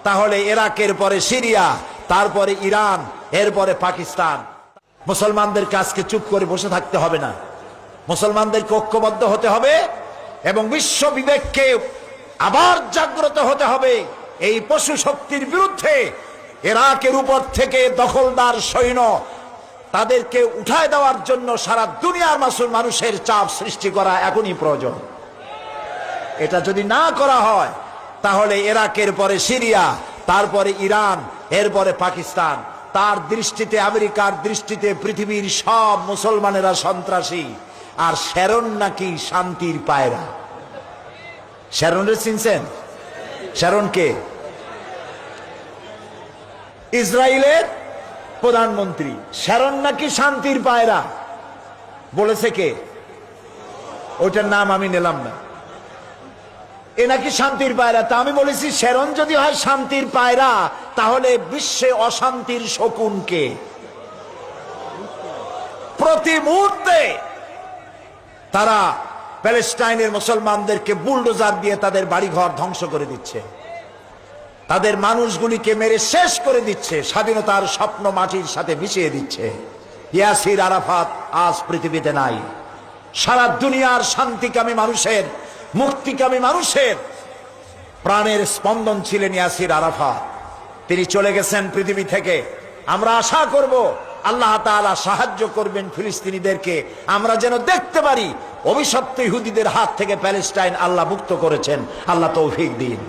তাহলে ইরাকের পরে সিরিয়া, তারপরে ইরান, এরপরে পাকিস্তান। মুসলমানদেরকে আজকে চুপ করে বসে থাকতে হবে না, মুসলমানদেরকে ঐক্যবদ্ধ হতে হবে এবং বিশ্ব বিবেককে আবার জাগ্রত হতে হবে। এই পশু শক্তির বিরুদ্ধে ইরাকের উপর থেকে দখলদার সৈন্য তাদেরকে উঠায় দেওয়ার জন্য সারা দুনিয়ার মানুষের চাপ সৃষ্টি করা এখনই প্রয়োজন। এটা যদি না করা হয় তাহলে ইরাকের পরে সিরিয়া, তারপরে ইরান, এরপরে পাকিস্তান। তার দৃষ্টিতে, আমেরিকার দৃষ্টিতে পৃথিবীর সব মুসলমানেরা সন্ত্রাসী, আর শ্যারন নাকি শান্তির পায়রা। শ্যারনের চিনছেন? শ্যারনকে ইসরায়েলের প্রধানমন্ত্রী, শ্যারন নাকি শান্তির পায়রা বলেছে কে? ওইটার নাম আমি নিলাম না। এ নাকি শান্তির পায়রা। তা আমি বলেছি শ্যারন যদি হয় শান্তির পায়রা, তাহলে বিশ্বে অশান্তির শকুন কে? প্রতি মুহূর্তে তারা প্যালেস্টাইনের মুসলমানদেরকে বুলডোজার দিয়ে তাদের বাড়িঘর ধ্বংস করে দিচ্ছে, তাদের মানুষগুলিকে মেরে শেষ করে দিচ্ছে, স্বাধীনতার স্বপ্ন মাটির সাথে মিশিয়ে দিচ্ছে। ইয়াসির আরাফাত আজ পৃথিবীতে নাই। সারা দুনিয়ার শান্তিকামী মানুষের, মুক্তিকামী মানুষের প্রাণের স্পন্দন ছিলেন ইয়াসির আরাফাত। তিনি চলে গেছেন পৃথিবী থেকে। আমরা আশা করব আল্লাহ তাআলা সাহায্য করবেন ফিলিস্তিনিদেরকে, আমরা যেন দেখতে পারি অভিশপ্ত ইহুদিদের হাত থেকে প্যালেস্টাইন আল্লাহ মুক্ত করেছেন। আল্লাহ তৌফিক দিন।